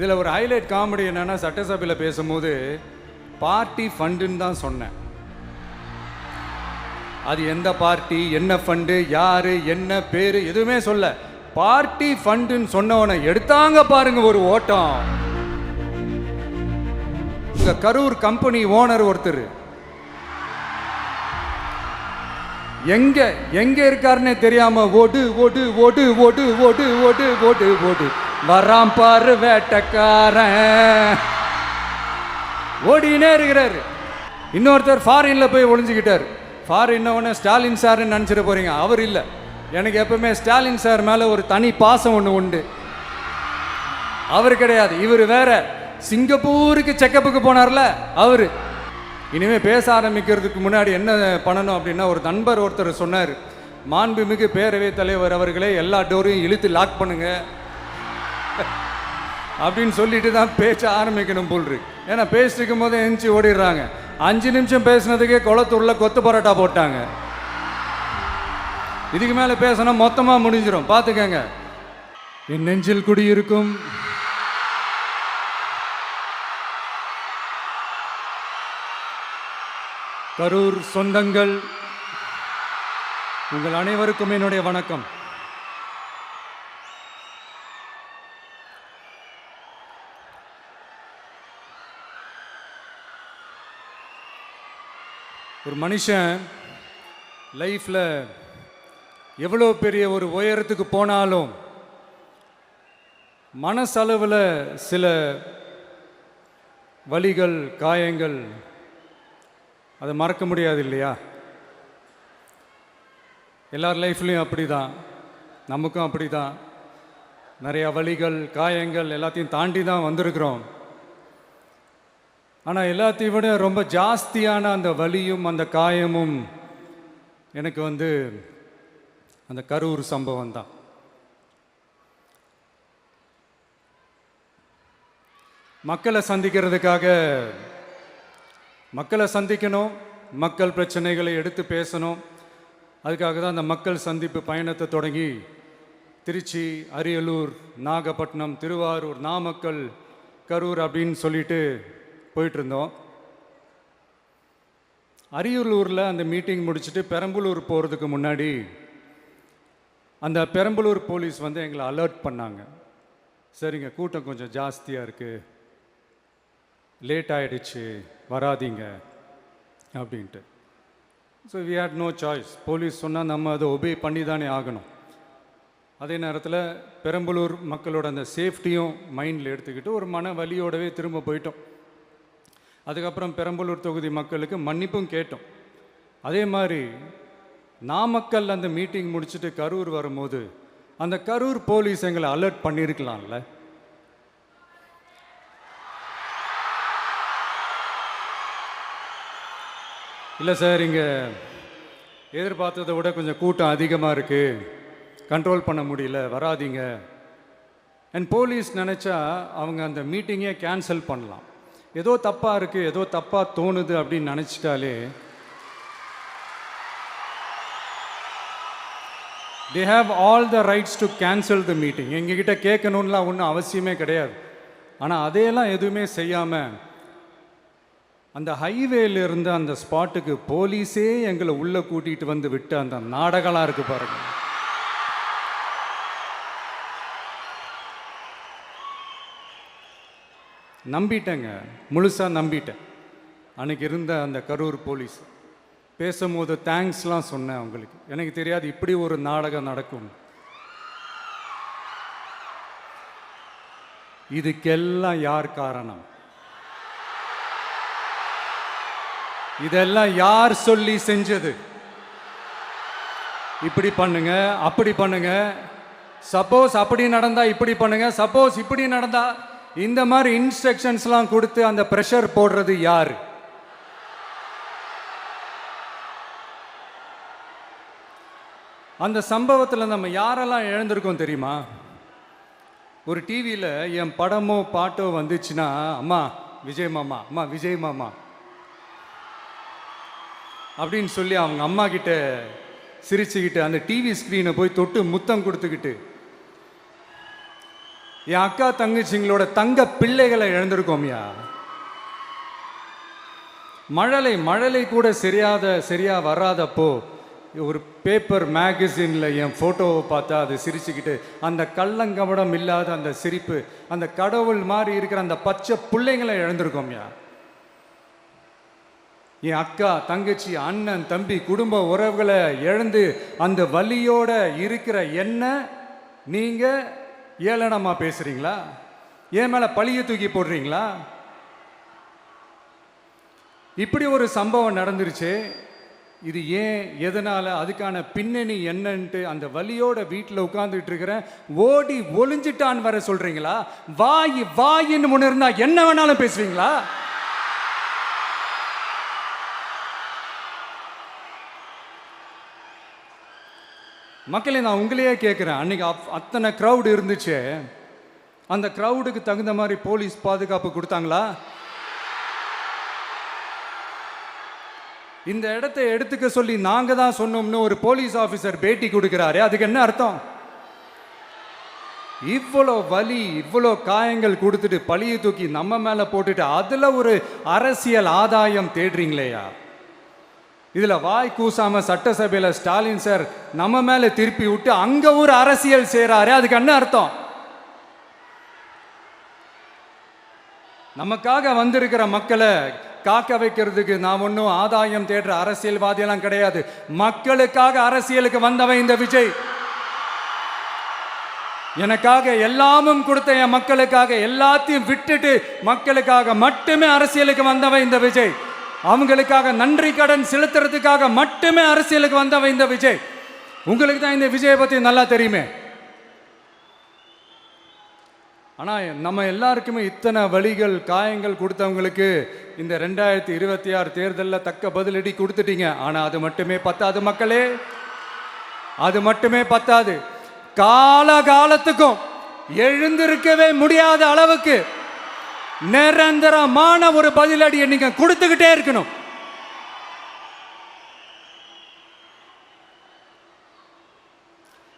இதில் ஒரு highlight comedy என்னன்னா, சட்டசபையில் பேசும்போது பார்ட்டி ஃபண்டுன்னு தான் சொன்னேன். அது எந்த பார்ட்டி, என்ன ஃபண்டு, யாரு, என்ன பேரு, எதுவுமே சொல்ல. பார்ட்டி ஃபண்டுன்னு சொன்னவனை எடுத்தாங்க பாருங்க ஒரு ஓட்டம். இந்த கரூர் கம்பெனி ஓனர் ஒருத்தர் எங்க எங்க இருக்காருன்னே தெரியாம ஓடு ஓடு ஓடு ஓடு ஓடு ஓடு ஓடு ஓடு வராம் பாரு வேட்டக்காரன் ஓடினே இருக்கிறாரு. இன்னொருத்தர் ஃபாரின்ல போய் ஒளிஞ்சுக்கிட்டார். ஃபாரின் ஸ்டாலின் சார்ன்னு நினச்சிட்டு போறீங்க, அவர் இல்லை. எனக்கு எப்பவுமே ஸ்டாலின் சார் மேலே ஒரு தனி பாசம் ஒன்று உண்டு. அவர் கிடையாது, இவர் வேற. சிங்கப்பூருக்கு செக்கப்புக்கு போனார்ல அவரு. இனிமேல் பேச ஆரம்பிக்கிறதுக்கு முன்னாடி என்ன பண்ணணும் அப்படின்னா, ஒரு நண்பர் ஒருத்தர் சொன்னார், மாண்புமிகு பேரவைத் தலைவர் அவர்களே எல்லா டோரையும் இழுத்து லாக் பண்ணுங்க அப்படின்னு சொல்லிட்டு தான் பேச்ச ஆரம்பிக்கணும் போல் இருக்கு. ஏன்னா பேசிட்டு இருக்கும் போதே எந்திச்சு ஓடிடுறாங்க. 5 நிமிஷம் பேசினதுக்கே குளத்தூர்ல கொத்து பரோட்டா போட்டாங்க. இதுக்கு மேல பேசினா மொத்தமா முடிஞ்சிடும், பார்த்துக்கங்க. என் நெஞ்சில் குடியிருக்கும் கரூர் சொந்தங்கள், உங்கள் அனைவருக்கும் என்னுடைய வணக்கம். ஒரு மனுஷன் லைஃப்பில் எவ்வளோ பெரிய ஒரு உயரத்துக்கு போனாலும் மனசளவில் சில வலிகள், காயங்கள், அதை மறக்க முடியாது இல்லையா? எல்லார் லைஃப்லையும் அப்படி தான், நமக்கும் அப்படி தான். நிறையா வலிகள், காயங்கள் எல்லாத்தையும் தாண்டி தான் வந்திருக்கிறோம். ஆனால் எல்லாத்தையும் விட ரொம்ப ஜாஸ்தியான அந்த வலியும் அந்த காயமும் எனக்கு அந்த கரூர் சம்பவம் தான். மக்களை சந்திக்கிறதுக்காக, மக்களை சந்திக்கணும், மக்கள் பிரச்சனைகளை எடுத்து பேசணும். அதுக்காக தான் அந்த மக்கள் சந்திப்பு பயணத்தை தொடங்கி திருச்சி, அரியலூர், நாகப்பட்டினம், திருவாரூர், நாமக்கல், கரூர் அப்படின்னு சொல்லிட்டு போயிட்டு இருந்தோம். அரியலூரில் அந்த மீட்டிங் முடிச்சுட்டு பெரம்பலூர் போகிறதுக்கு முன்னாடி அந்த பெரம்பலூர் போலீஸ் எங்களை அலர்ட் பண்ணாங்க. சரிங்க, கூட்டம் கொஞ்சம் ஜாஸ்தியாக இருக்குது, லேட் ஆகிடுச்சு, வராதிங்க அப்படின்ட்டு. So we had no choice. Police சொன்னால் நம்ம அதை ஒபே பண்ணி தானே ஆகணும். அதே நேரத்தில் பெரம்பலூர் மக்களோட அந்த சேஃப்டியும் மைண்டில் எடுத்துக்கிட்டு ஒரு மன வலியோடவே திரும்ப போயிட்டோம். அதுக்கப்புறம் பெரம்பலூர் தொகுதி மக்களுக்கு மன்னிப்பும் கேட்டோம். அதே மாதிரி நாமக்கல் அந்த மீட்டிங் முடிச்சுட்டு கரூர் வரும்போது அந்த கரூர் போலீஸ் எங்களை அலர்ட் பண்ணியிருக்கலாம்ல. இல்லை சார், இங்கே எதிர்பார்த்ததை விட கொஞ்சம் கூட்டம் அதிகமாக இருக்குது, கண்ட்ரோல் பண்ண முடியல, வராதிங்க. அண்ட் போலீஸ் நினச்சா அவங்க அந்த மீட்டிங்கே கேன்சல் பண்ணலாம். ஏதோ தப்பாக இருக்குது, ஏதோ தப்பாக தோணுது அப்படின்னு நினச்சிட்டாலே they have all the rights to cancel the meeting. எங்ககிட்ட கேட்கணும்லாம் ஒன்றும் அவசியமே கிடையாது. ஆனால் அதையெல்லாம் எதுவுமே செய்யாமல் அந்த ஹைவேல இருந்து அந்த ஸ்பாட்டுக்கு போலீஸே எங்களை உள்ளே கூட்டிகிட்டு வந்து விட்டு அந்த நாடகம்லாம் இருக்கு பாருங்க. நம்பிட்டேங்க, முழுசாக நம்பிட்டேன். அன்னைக்கு இருந்த அந்த கரூர் போலீஸ் பேசும்போது தேங்க்ஸ்லாம் சொன்னேன் அவங்களுக்கு. எனக்கு தெரியாது இப்படி ஒரு நாடகம் நடக்கும். இதுக்கெல்லாம் யார் காரணம்? இதெல்லாம் யார் சொல்லி செஞ்சது? இப்படி பண்ணுங்க, அப்படி பண்ணுங்க, சப்போஸ் அப்படி நடந்தா இப்படி பண்ணுங்க, சப்போஸ் இப்படி நடந்தா இந்த மாதிரி இன்ஸ்ட்ரக்ஷன்ஸ்லாம் கொடுத்து அந்த ப்ரெஷர் போடுறது யார்? அந்த சம்பவத்தில் நம்ம யாரெல்லாம் இழந்திருக்கோம் தெரியுமா? ஒரு டிவியில் என் படமோ பாட்டோ வந்துச்சுன்னா, அம்மா விஜய் மாமா, அம்மா விஜய் மாமா அப்படின்னு சொல்லி அவங்க அம்மா கிட்ட சிரிச்சுக்கிட்டு அந்த டிவி ஸ்க்ரீனை போய் தொட்டு முத்தம் கொடுத்துக்கிட்டு என் அக்கா தங்கச்சிங்களோட தங்க பிள்ளைகளை இழந்திருக்கோம்யா. மழலை கூட சரியா வராதப்போ ஒரு பேப்பர் மேகசினில் என் ஃபோட்டோவை பார்த்தா அது சிரிச்சுக்கிட்டு, அந்த கள்ளங்கபடம் இல்லாத அந்த சிரிப்பு, அந்த கடவுள் மாதிரி இருக்கிற அந்த பச்சை பிள்ளைங்களை இழந்திருக்கோம்யா. என் அக்கா தங்கச்சி அண்ணன் தம்பி குடும்ப உறவுகளை இழந்து அந்த வலியோட இருக்கிற என்ன நீங்க ஏளனமா பேசுறீங்களா? என் மேல பழிய தூக்கி போடுறீங்களா? இப்படி ஒரு சம்பவம் நடந்துருச்சு. இது ஏன், எதனால, அதுக்கான பின்னணி என்னன்ட்டு அந்த வலியோட வீட்டில் உட்கார்ந்துட்டு இருக்கிறேன். ஓடி ஒளிஞ்சிட்டான்னு வர சொல்றீங்களா? வாயின்னு முன்ன இருந்தா என்ன வேணாலும் பேசுவீங்களா? மக்களே, நான் உங்களையே கேட்குறேன். அன்னைக்கு அத்தனை க்ரௌடு இருந்துச்சு. அந்த க்ரௌடுக்கு தகுந்த மாதிரி போலீஸ் பாதுகாப்பு கொடுத்தாங்களா? இந்த இடத்தை எடுத்துக்க சொல்லி நாங்க தான் சொன்னோம்னு ஒரு போலீஸ் ஆஃபீஸர் பேட்டி கொடுக்கிறாரு. அதுக்கு என்ன அர்த்தம்? இவ்வளோ வலி, இவ்வளோ காயங்கள் கொடுத்துட்டு பழியை தூக்கி நம்ம மேல போட்டுட்டு அதுல ஒரு அரசியல் ஆதாயம் தேடுறீங்களேயா? இதுல வாய் கூசாம சட்டசபையில ஸ்டாலின் சார் நம்ம மேல திருப்பி விட்டு அங்க ஒரு அரசியல் செய்றாரு. அதுக்கு என்ன அர்த்தம்? நமக்காக வந்திருக்கிற மக்களை காக்க வைக்கிறதுக்கு நான் ஒன்றும் ஆதாயம் தேடுற அரசியல்வாதியெல்லாம் கிடையாது. மக்களுக்காக அரசியலுக்கு வந்தவன் இந்த விஜய். எனக்காக எல்லாமும் கொடுத்த என் மக்களுக்காக எல்லாத்தையும் விட்டுட்டு மக்களுக்காக மட்டுமே அரசியலுக்கு வந்தவன் இந்த விஜய். அவங்களுக்காக நன்றி கடன் செலுத்துறதுக்காக மட்டுமே அரசியலுக்கு வந்தவன் இந்த விஜய். உங்களுக்கு தான் இந்த விஜயை பத்தி நல்லா தெரியுமே. ஆனா நம்ம எல்லாருக்குமே இத்தனை வலிகள் காயங்கள் கொடுத்தவங்களுக்கு இந்த 2026 தேர்தலில் தக்க பதிலடி கொடுத்துட்டீங்க. ஆனா அது மட்டுமே பத்தாது மக்களே, அது மட்டுமே பத்தாது. காலகாலத்துக்கும் எழுந்திருக்கவே முடியாத அளவுக்கு நிரந்தரமான ஒரு பதிலடியை நீங்க கொடுத்துக்கிட்டே இருக்கணும்.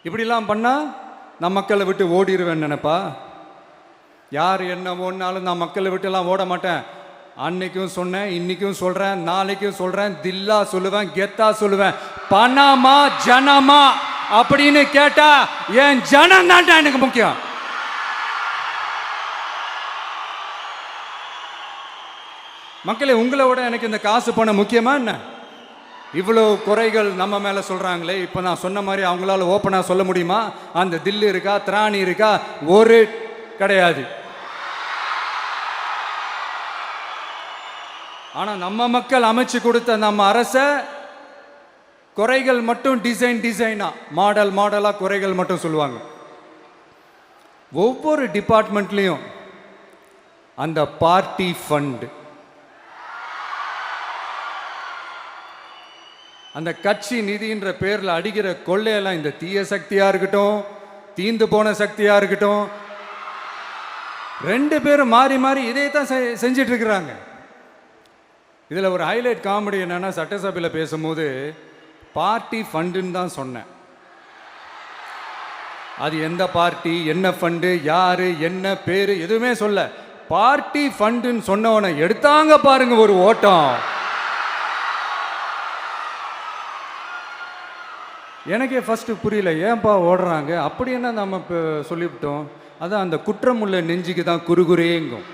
இப்படிலாம் பண்ணா நான் மக்களை விட்டு ஓடிடுவேன் நினைப்பா? யார் என்ன ஓடினாலும் நான் மக்களை விட்டு எல்லாம் ஓட மாட்டேன். அன்னைக்கும் சொன்னேன், இன்னைக்கும் சொல்றேன், நாளைக்கும் சொல்றேன், தில்லா சொல்லுவேன், கெத்தா சொல்லுவேன். பணமா ஜனமா அப்படின்னு கேட்டா என் ஜனம் தான் எனக்கு முக்கியம். மக்களே, உங்களை விட எனக்கு இந்த காசு பணம் முக்கியமா என்ன? இவ்வளோ குறைகள் நம்ம மேல சொல்றாங்களே, இப்ப நான் சொன்ன மாதிரி அவங்களால ஓப்பனா சொல்ல முடியுமா? அந்த தில்லு இருக்கா, திராணி இருக்கா? ஒரு கிடையாது. ஆனா நம்ம மக்கள் அமைச்சு கொடுத்த நம்ம அரச குறைகள் மட்டும் டிசைனா மாடலா குறைகள் மட்டும் சொல்லுவாங்க. ஒவ்வொரு டிபார்ட்மெண்ட்லயும் அந்த பார்ட்டி ஃபண்ட், அந்த கட்சி நிதின்ற பேர்ல அடிக்கிற கொள்ளையெல்லாம் இந்த தீய சக்தியா இருக்கட்டும், தீந்து போன சக்தியா இருக்கட்டும், ரெண்டு பேரும் மாறி மாறி இதே தான் செஞ்சிட்டு இருக்கிறாங்க. இதுல ஒரு ஹைலைட் காமெடி என்னன்னா, சட்டசபையில் பேசும்போது பார்ட்டி ஃபண்டுன்னு தான் சொன்னேன். அது எந்த பார்ட்டி, என்ன ஃபண்டு, யாரு, என்ன பேரு, எதுவுமே சொல்ல. பார்ட்டி ஃபண்டுன்னு சொன்னவனை எடுத்தாங்க பாருங்க ஒரு ஓட்டம். எனக்கே ஃபர்ஸ்ட் புரியல, ஏன்பா ஓடுறாங்க? அப்படி என்ன நம்ம இப்போ சொல்லிவிட்டோம்? அதான் அந்த குற்றமுள்ள நெஞ்சுக்கு தான் குறுகுறேங்கும்.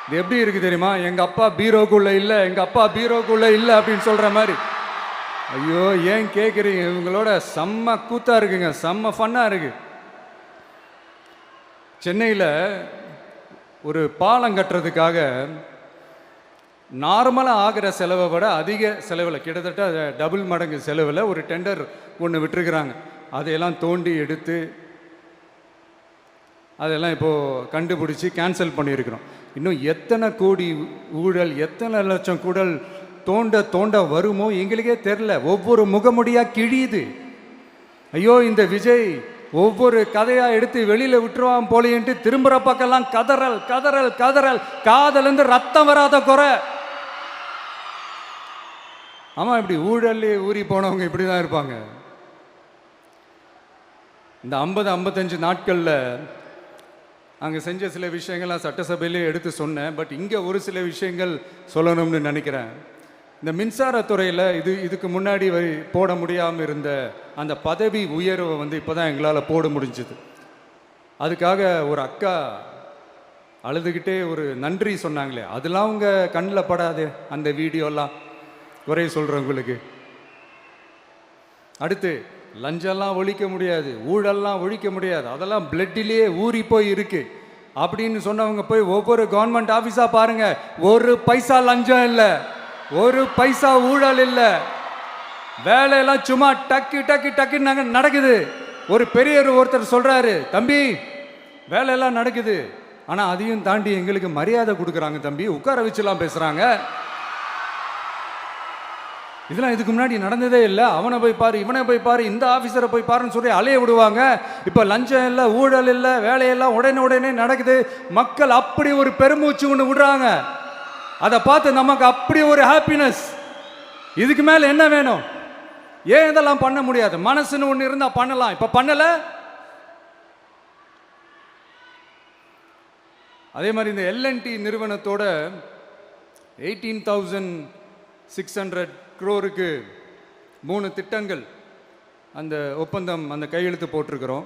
இது எப்படி இருக்கு தெரியுமா? எங்க அப்பா பீரோக்குள்ள இல்லை, எங்க அப்பா பீரோக்குள்ள இல்லை அப்படின்னு சொல்ற மாதிரி. ஐயோ, ஏன் கேட்குறீங்க? இவங்களோட செம்ம கூத்தா இருக்குங்க, செம்ம ஃபன்னா இருக்கு. சென்னையில் ஒரு பாலம் கட்டுறதுக்காக நார்மலாக ஆகிற செலவை விட அதிக செலவில், கிட்டத்தட்ட டபுள் மடங்கு செலவில் ஒரு டெண்டர் ஒன்று விட்டுருக்குறாங்க. அதையெல்லாம் தோண்டி எடுத்து அதெல்லாம் இப்போது கண்டுபிடிச்சி கேன்சல் பண்ணியிருக்கிறோம். இன்னும் எத்தனை கோடி ஊழல், எத்தனை லட்சம் குடல் தோண்ட வருமோ எங்களுக்கே தெரில. ஒவ்வொரு முகமுடியாக கிழியுது. ஐயோ, இந்த விஜய் ஒவ்வொரு கதையாக எடுத்து வெளியில் விட்டுருவான் போலேன்ட்டு திரும்புகிற பக்கம்லாம் கதறல் கதறல் கதறல். காதலேருந்து ரத்தம் வராத குறை. ஆமாம், இப்படி ஊழல்லே ஊறி போனவங்க இப்படி தான் இருப்பாங்க. இந்த 50-55 நாட்களில் அங்கே செஞ்ச சில விஷயங்கள்லாம் சட்டசபையிலே எடுத்து சொன்னேன். பட் இங்கே ஒரு சில விஷயங்கள் சொல்லணும்னு நினைக்கிறேன். இந்த மின்சாரத்துறையில் இதுக்கு முன்னாடி போட முடியாமல் இருந்த அந்த பதவி உயர்வை வந்து இப்போ தான் எங்களால் போட முடிஞ்சுது. அதுக்காக ஒரு அக்கா அழுதுகிட்டே ஒரு நன்றி சொன்னாங்களே, அதெல்லாம் அவங்க கண்ணில் படாது அந்த வீடியோலாம் குறை சொல்கிறவங்களுக்கு. அடுத்து லஞ்சம்லாம் ஒழிக்க முடியாது, ஊழல்லாம் ஒழிக்க முடியாது, அதெல்லாம் பிளட்டிலேயே ஊறி போய் இருக்கு அப்படின்னு சொன்னவங்க போய் ஒவ்வொரு கவர்மெண்ட் ஆஃபீஸாக பாருங்க, ஒரு பைசா லஞ்சம் இல்லை, ஒரு பைசா ஊழல் இல்லை, வேலையெல்லாம் சும்மா டக்கு டக்கு டக்குன்னு நடக்குது. ஒரு பெரியவர் ஒருத்தர் சொல்றாரு, தம்பி வேலையெல்லாம் நடக்குது, ஆனால் அதையும் தாண்டி எங்களுக்கு மரியாதை கொடுக்குறாங்க தம்பி, உட்கார வச்சுலாம் பேசுறாங்க. இதெல்லாம் இதுக்கு முன்னாடி நடந்ததே இல்லை. அவனை போய் பாரு, இவனை போய் பாரு, இந்த ஆஃபீஸரை போய் பாருன்னு சொல்லி அலைய விடுவாங்க. இப்போ லஞ்சம் இல்லை, ஊழல் இல்லை, வேலையெல்லாம் உடனே நடக்குது. மக்கள் அப்படி ஒரு பெருமூச்சு ஒன்று விடுறாங்க. அதை பார்த்து நமக்கு அப்படி ஒரு ஹாப்பினஸ். இதுக்கு மேலே என்ன வேணும்? ஏன் இதெல்லாம் பண்ண முடியாது? மனசுன்னு ஒன்று இருந்தால் பண்ணலாம். இப்போ பண்ணலை. அதே மாதிரி இந்த எல்என்டி நிறுவனத்தோட 18,600 crore 3 திட்டங்கள் அந்த ஒப்பந்தம், அந்த கையெழுத்து போட்டிருக்கிறோம்.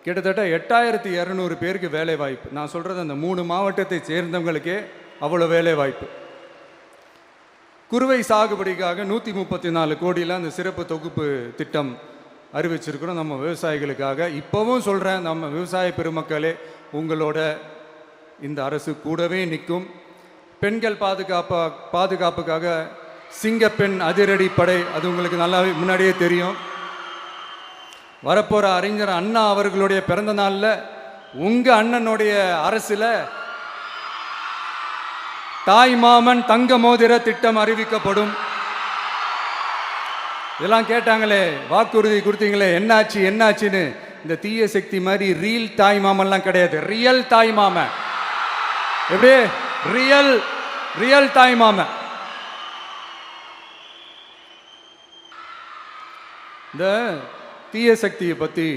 கிட்டத்தட்ட 8,200 பேருக்கு வேலை வாய்ப்பு. நான் சொல்கிறது அந்த 3 மாவட்டத்தை சேர்ந்தவங்களுக்கே அவ்வளோ வேலை வாய்ப்பு. குறுவை சாகுபடிக்காக 134 கோடியில் அந்த சிறப்பு தொகுப்பு திட்டம் அறிவிச்சிருக்கிறோம் நம்ம விவசாயிகளுக்காக. இப்போவும் சொல்கிறேன், நம்ம விவசாய பெருமக்களே, உங்களோட இந்த அரசு கூடவே நிற்கும். பெண்கள் பாதுகாப்புக்காக சிங்கப்பெண் அதிரடி படை, அது உங்களுக்கு நல்லா முன்னாடியே தெரியும். வரப்போகிற அறிஞர் அண்ணா அவர்களுடைய பிறந்த நாளில் உங்கள் அண்ணனுடைய அரசில் தாய் மாமன் தங்க மோதிர திட்டம் அறிவிக்கப்படும். இதெல்லாம் கேட்டாங்களே, வாக்குறுதி கொடுத்தீங்களே, என்னாச்சுன்னு. இந்த தீய சக்தி மாதிரி ரியல் தாய் மாமன்லாம் கிடையாது, ரியல் தாய் மாமன். எப்படி? ரியல் தாய் மாமன். இந்த தீய சக்தியை பற்றி,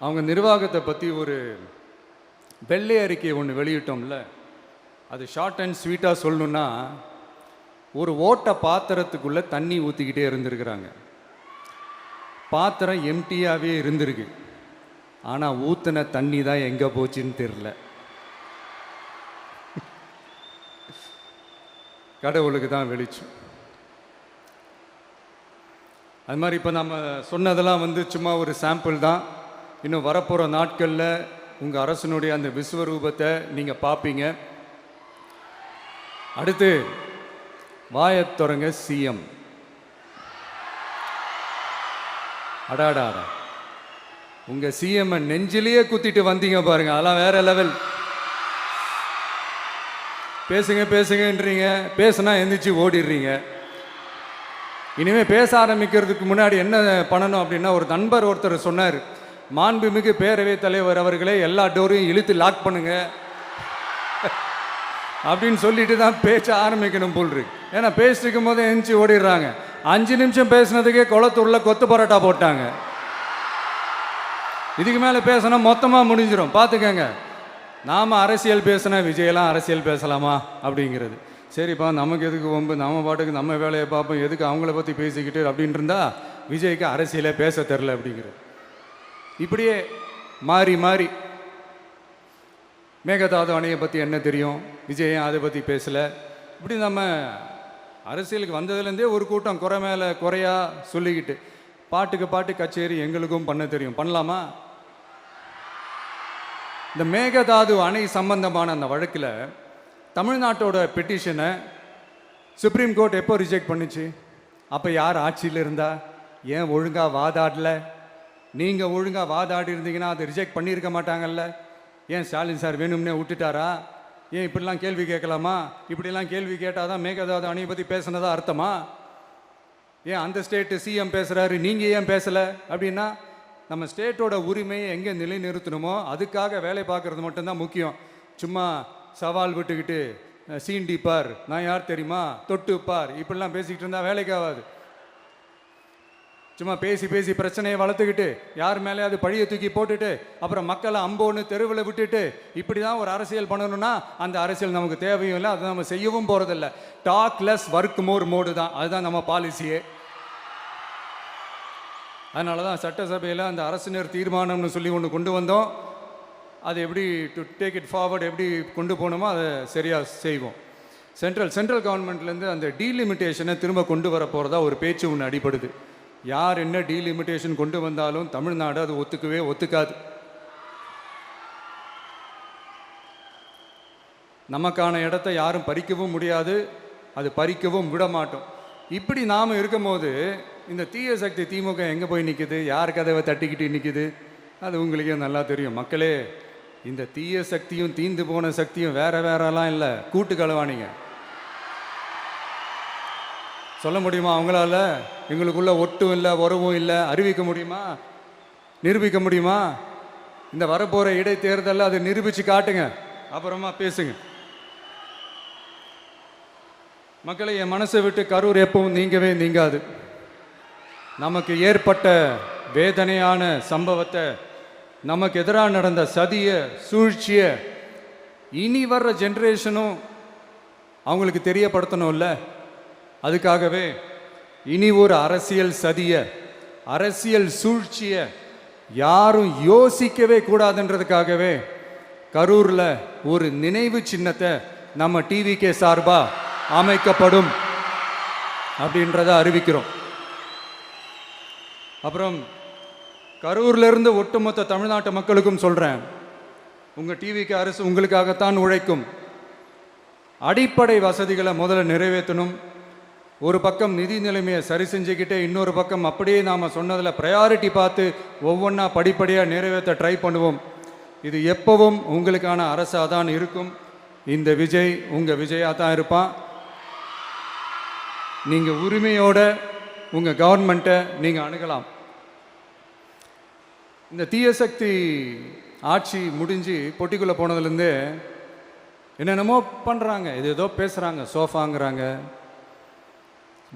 அவங்க நிர்வாகத்தை பற்றி ஒரு வெள்ளை அறிக்கை ஒன்று வெளியிட்டோம்ல, அது ஷார்ட் அண்ட் ஸ்வீட்டாக சொல்லணுன்னா, ஒரு ஓட்ட பாத்திரத்துக்குள்ளே தண்ணி ஊற்றிக்கிட்டே இருந்திருக்கிறாங்க. பாத்திரம் எம்டியாகவே இருந்திருக்கு, ஆனால் ஊற்றின தண்ணி தான் எங்கே போச்சுன்னு தெரில. கடவுளுக்கு தான் வெளிச்சம். அது மாதிரி இப்போ நம்ம சொன்னதெல்லாம் வந்து சும்மா ஒரு சாம்பிள் தான். இன்னும் வரப்போகிற நாட்களில் உங்கள் அரசனுடைய அந்த விஸ்வரூபத்தை நீங்கள் பார்ப்பீங்க. அடுத்து வாயத்தொடங்க சிஎம். அடாடா, உங்கள் சிஎம் நெஞ்சிலேயே குத்திட்டு வந்தீங்க பாருங்க, அதெல்லாம் வேற லெவல். பேசுங்கன்றீங்க, பேசுனா எந்திரிச்சு ஓடிடுறீங்க. இனிமேல் பேச ஆரம்பிக்கிறதுக்கு முன்னாடி என்ன பண்ணணும் அப்படின்னா, ஒரு நண்பர் ஒருத்தர் சொன்னார், மாண்புமிகு பேரவைத் தலைவர் அவர்களே, எல்லா டோரையும் இழுத்து லாக் பண்ணுங்க அப்படின்னு சொல்லிட்டு தான் பேச ஆரம்பிக்கணும் போல் இருக்கு. ஏன்னா பேசிட்டு இருக்கும் போது எந்திரிச்சு ஓடிடுறாங்க. 5 நிமிஷம் பேசுனதுக்கே குளத்தூரில் கொத்து பரோட்டா போட்டாங்க. இதுக்கு மேலே பேசினா மொத்தமாக முடிஞ்சிடும், பார்த்துக்கங்க. நாம் அரசியல் பேசினா விஜயெல்லாம் அரசியல் பேசலாமா அப்படிங்கிறது. சரிப்பா, நமக்கு எதுக்கு வம்பு, நம்ம பாட்டுக்கு நம்ம வேலையை பார்ப்போம், எதுக்கு அவங்கள பற்றி பேசிக்கிட்டு அப்படின்னு இருந்தால் விஜய்க்கு அரசியலே பேச தெரில அப்படிங்கிறது. இப்படியே மாறி மேகதாது அணையை பற்றி என்ன தெரியும், விஜய் அதை பற்றி பேசலை. இப்படி நம்ம அரசியலுக்கு வந்ததுலேருந்தே ஒரு கூட்டம் குறை மேலே குறையா சொல்லிக்கிட்டு, பாட்டு கச்சேரி எங்களுக்கும் பண்ண தெரியும், பண்ணலாமா? இந்த மேகதாது அணை சம்பந்தமான அந்த வழக்கில் தமிழ்நாட்டோட பெட்டிஷனை சுப்ரீம் கோர்ட் எப்போ ரிஜெக்ட் பண்ணுச்சு? அப்போ யார் ஆட்சியில் இருந்தா? ஏன் ஒழுங்காக வாதாடல? நீங்கள் ஒழுங்காக வாதாடி இருந்தீங்கன்னா அதை ரிஜெக்ட் பண்ணியிருக்க மாட்டாங்கல்ல. ஏன் ஸ்டாலின் சார் வேணும்னே விட்டுட்டாரா? ஏன் இப்படிலாம் கேள்வி கேட்கலாமா? இப்படிலாம் கேள்வி கேட்டால் தான் மேகதாது அணையை பற்றி பேசுனதா அர்த்தமா? ஏன் அந்த ஸ்டேட்டு சிஎம் பேசுகிறாரு, நீங்கள் ஏன் பேசலை அப்படின்னா, நம்ம ஸ்டேட்டோட உரிமையை எங்கே நிலைநிறுத்தணுமோ அதுக்காக வேலை பார்க்குறது மட்டும்தான் முக்கியம். சும்மா சவால் விட்டுக்கிட்டு சீண்டி பார், நான் யார் தெரியுமா, தொட்டு பார், இப்படிலாம் பேசிக்கிட்டு இருந்தால் வேலைக்கு ஆகாது. சும்மா பேசி பேசி பிரச்சனையை வளர்த்துக்கிட்டு யார் மேலே அது பழியை தூக்கி போட்டுட்டு அப்புறம் மக்களை அம்போன்னு தெருவில் விட்டுட்டு இப்படி தான் ஒரு அரசியல் பண்ணணும்னா அந்த அரசியல் நமக்கு தேவையும் இல்லை, அதை நம்ம செய்யவும் போகிறதில்ல. Talk less work more mode தான், அதுதான் நம்ம பாலிசியே. அதனால தான் சட்டசபையில் அந்த அரசினர் தீர்மானம்னு சொல்லி ஒன்று கொண்டு வந்தோம். அது எப்படி டு டேக் இட் ஃபார்வர்ட் எப்படி கொண்டு போகணுமோ அதை சரியாக செய்வோம். சென்ட்ரல் கவர்மெண்ட்லேருந்து அந்த டீலிமிட்டேஷனை திரும்ப கொண்டு வர போகிறதா ஒரு பேச்சு ஒன்று அடிபடுது. யார் என்ன டீலிமிட்டேஷன் கொண்டு வந்தாலும் தமிழ்நாடு அது ஒத்துக்காது. நமக்கான இடத்தை யாரும் பறிக்கவும் முடியாது, அது பறிக்கவும் விட மாட்டோம். இப்படி நாம் இருக்கும் போது இந்த தீய சக்தி திமுக எங்கே போய் நிற்குது, யார் கதவை தட்டிக்கிட்டு நிற்குது, அது உங்களுக்கே நல்லா தெரியும். மக்களே, இந்த தீய சக்தியும் தீந்து போன சக்தியும் வேறெல்லாம் இல்லை, கூட்டு களவாணிங்க. சொல்ல முடியுமா அவங்களால? எங்களுக்குள்ள ஒட்டும் இல்லை, உறவும் இல்லை, அறிவிக்க முடியுமா, நிரூபிக்க முடியுமா? இந்த வரப்போகிற இடைத்தேர்தலில் அதை நிரூபித்து காட்டுங்க, அப்புறமா பேசுங்க. மக்களை, என் மனசை விட்டு கரூர் எப்பவும் நீங்கவே நீங்காது. நமக்கு ஏற்பட்ட வேதனையான சம்பவத்தை, நமக்கு எதிராக நடந்த சதியை, சூழ்ச்சியை இனி வர்ற ஜென்ரேஷனும் அவங்களுக்கு தெரியப்படுத்தணும்ல. அதுக்காகவே இனி ஒரு அரசியல் சதியை, அரசியல் சூழ்ச்சியை யாரும் யோசிக்கவே கூடாதுன்றதுக்காகவே கரூரில் ஒரு நினைவு சின்னத்தை நம்ம டிவிகே சார்பாக அமைக்கப்படும் அப்படின்றத அறிவிக்கிறோம். அப்புறம் கரூர்லேருந்து ஒட்டுமொத்த தமிழ்நாட்டு மக்களுக்கும் சொல்கிறேன், உங்கள் டிவிகே அரசு உங்களுக்காகத்தான் உழைக்கும். அடிப்படை வசதிகளை முதல்ல நிறைவேற்றணும். ஒரு பக்கம் நிதி நிலைமையை சரி செஞ்சுக்கிட்டே, இன்னொரு பக்கம் அப்படியே நாம் சொன்னதில் ப்ரையாரிட்டி பார்த்து ஒவ்வொன்றா படிப்படியாக நிறைவேற்ற ட்ரை பண்ணுவோம். இது எப்பவும் உங்களுக்கான அரசாக தான் இருக்கும். இந்த விஜய் உங்கள் விஜயாக தான் இருப்பான். நீங்கள் உரிமையோட உங்கள் கவர்மெண்ட்டை நீங்கள் அணுகலாம். இந்த தீயசக்தி ஆட்சி முடிஞ்சு பொட்டிக்குள்ளே போனதுலேருந்தே என்னென்னமோ பண்ணுறாங்க, இது ஏதோ பேசுகிறாங்க, சோஃபாங்கிறாங்க,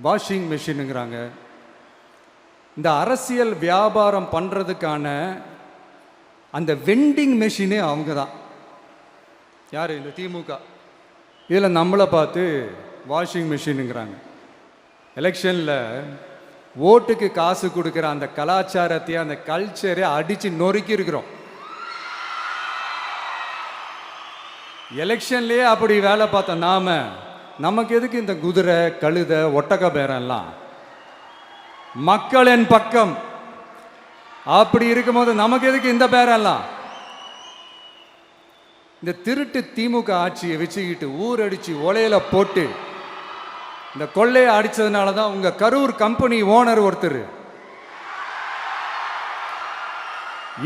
வாஷிங் மிஷினுங்கிறாங்க. இந்த அரசியல் வியாபாரம் பண்ணுறதுக்கான அந்த வெண்டிங் மெஷினே அவங்க தான். யார்? இந்த திமுக. இதில் நம்மளை பார்த்து வாஷிங் மிஷினுங்கிறாங்க. எலெக்ஷனில் ஓட்டுக்கு காசு கொடுக்குற அந்த கலாச்சாரத்தையே, அந்த கல்ச்சரை அடித்து நொறுக்கி இருக்கிறோம். எலெக்ஷன்லேயே அப்படி வேலை பார்த்த நமக்கு எதுக்கு இந்த குதிரை, கழுதை, ஒட்டக பேரெல்லாம்? மக்களின் பக்கம் அப்படி இருக்கும்போது நமக்கு எதுக்கு இந்த பேரெல்லாம்? இந்த திருட்டு திமுக ஆட்சியை வச்சுக்கிட்டு ஊரடிச்சு ஒலையில போட்டு இந்த கொள்ளையை அடிச்சதுனால தான் உங்க கரூர் கம்பெனி ஓனர் ஒருத்தர்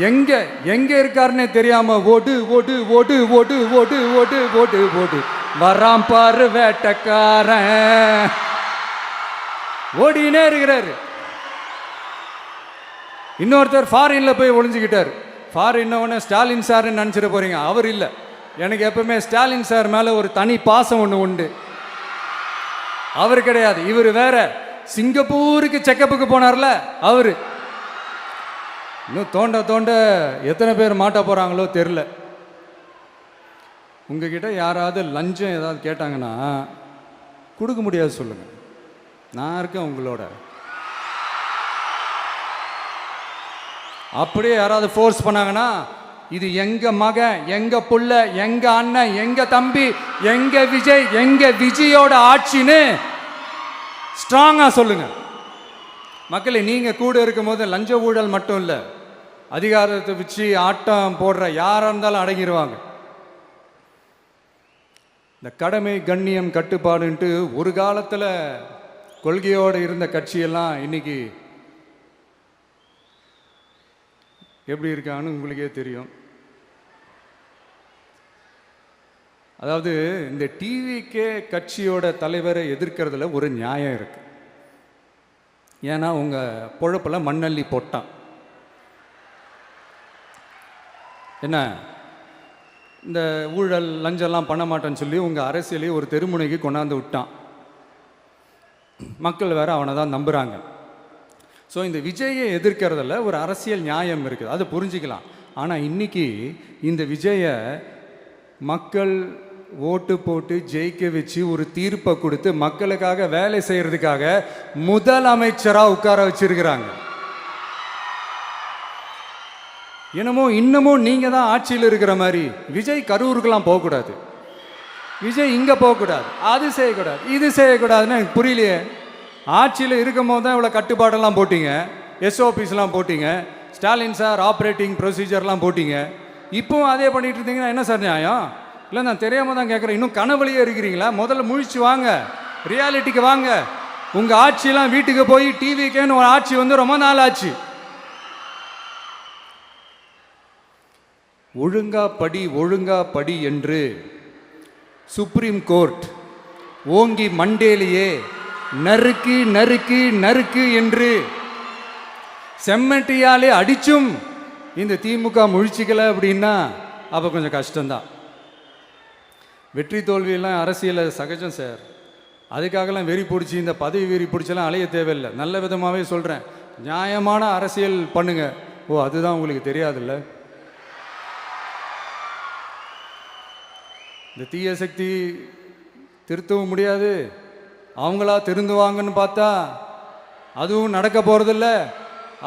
எங்க எங்க இருக்காருன்னே தெரியாம ஓடு ஓடு ஓடு ஓடு ஓடு ஓடு ஓடு ஓடு வராம் பாரு வேட்டக்காரன் ஓடினே இருக்கிறாரு. இன்னொருத்தர் ஃபாரின்ல போய் ஒளிஞ்சுக்கிட்டார். ஃபாரின் ஸ்டாலின் சார்ன்னு நினச்சிட போறீங்க, அவர் இல்லை. எனக்கு எப்பவுமே ஸ்டாலின் சார் மேலே ஒரு தனி பாசம் ஒன்று உண்டு. அவர் கிடையாது, இவர் வேற. சிங்கப்பூருக்கு செக்கப்புக்கு போனார்ல அவரு. இன்னும் தோண்ட எத்தனை பேர் மாட்ட போகிறாங்களோ தெரில. உங்ககிட்ட யாராவது லஞ்சம் ஏதாவது கேட்டாங்கன்னா கொடுக்க முடியாது சொல்லுங்கள், நான் இருக்கேன் உங்களோட. அப்படியே யாராவது ஃபோர்ஸ் பண்ணாங்கன்னா இது எங்க மகன், எங்க புள்ள, எங்க அண்ணன், எங்க தம்பி, எங்க விஜய், எங்க விஜயோட ஆட்சின்னு ஸ்ட்ராங்கா சொல்லுங்க. மக்களை, நீங்க கூட இருக்கும் போது லஞ்ச ஊழல் மட்டும் இல்லை, அதிகாரத்தை வச்சு ஆட்டம் போடுற யாராக இருந்தாலும் அடங்கிடுவாங்க. இந்த கடமை, கண்ணியம், கட்டுப்பாடுன்ட்டு ஒரு காலத்தில் கொள்கையோடு இருந்த கட்சியெல்லாம் இன்னைக்கு எப்படி இருக்கான்னு உங்களுக்கே தெரியும். அதாவது இந்த டிவிகே கட்சியோட தலைவரை எதிர்க்கிறதுல ஒரு நியாயம் இருக்கு. ஏன்னா உங்க பொழப்பில் மண்ணள்ளி போட்டான். என்ன, இந்த ஊழல் லஞ்சம்லாம் பண்ண மாட்டேன்னு சொல்லி உங்கள் அரசியலையும் ஒரு தெருமுனைக்கு கொண்டாந்து விட்டான். மக்கள் வேற அவனை தான் நம்புகிறாங்க. ஸோ இந்த விஜயை எதிர்க்கிறதுல ஒரு அரசியல் நியாயம் இருக்குது, அதை புரிஞ்சுக்கலாம். ஆனால் இன்னைக்கு இந்த விஜயை மக்கள் ஓட்டு போட்டு ஜெயிக்க வச்சு ஒரு தீர்ப்பை கொடுத்து மக்களுக்காக வேலை செய்யறதுக்காக முதலமைச்சராக உட்கார வச்சிருக்கிறாங்க. என்னமோ இன்னமும் நீங்கள் தான் ஆட்சியில் இருக்கிற மாதிரி. விஜய் கரூருக்கெல்லாம் போகக்கூடாது, விஜய் இங்கே போகக்கூடாது, அது செய்யக்கூடாது, இது செய்யக்கூடாதுன்னு எனக்கு புரியலையே. ஆட்சியில் இருக்கும் போது தான் இவ்வளோ கட்டுப்பாடெல்லாம் போட்டிங்க, எஸ்ஓபிஸ்லாம் போட்டிங்க, ஸ்டாலின் சார் ஆப்ரேட்டிங் ப்ரொசீஜர்லாம் போட்டிங்க. இப்போவும் அதே பண்ணிட்டு இருந்தீங்கன்னா என்ன சார் நியாயம்? இல்லை, நான் தெரியாமல் தான் கேட்குறேன். இன்னும் கனவுலையே இருக்கிறீங்களா? முதல்ல முழிச்சு வாங்க, ரியாலிட்டிக்கு வாங்க. உங்கள் ஆட்சியெல்லாம் வீட்டுக்கு போய் டிவிக்கேன்னு ஒரு ஆட்சி வந்து ரொம்ப நாள் ஆச்சு. ஒழுங்கா படி என்று சுப்ரீம் கோர்ட் ஓங்கி மண்டேலியே நறுக்கு நறுக்கு நறுக்கு என்று செம்மட்டியாலே அடிச்சும் இந்த திமுக முழிச்சிக்கல அப்படின்னா அப்போ கொஞ்சம் கஷ்டம்தான். வெற்றி தோல்வியெல்லாம் அரசியல் சகஜம் சார். அதுக்காகலாம் வெறி பிடிச்சி இந்த பதவி வெறி பிடிச்செல்லாம் அலைய தேவையில்லை. நல்ல விதமாகவே சொல்கிறேன், நியாயமான அரசியல் பண்ணுங்க. ஓ, அதுதான் உங்களுக்கு தெரியாதுல்ல? இந்த தீய சக்தி திருத்தவும் முடியாது, அவங்களா திருந்துவாங்கன்னு பார்த்தா அதுவும் நடக்க போகிறதில்ல.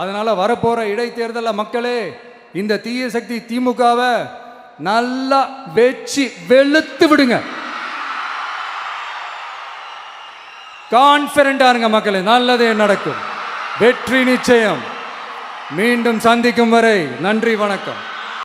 அதனால் வரப்போகிற இடைத்தேர்தலில் மக்களே இந்த தீய சக்தி திமுகவை நல்லா வெச்சு வெளுத்து விடுங்க. கான்ஃபிடண்டா இருங்க மக்களே, நல்லதே நடக்கும், வெற்றி நிச்சயம். மீண்டும் சந்திக்கும் வரை நன்றி, வணக்கம்.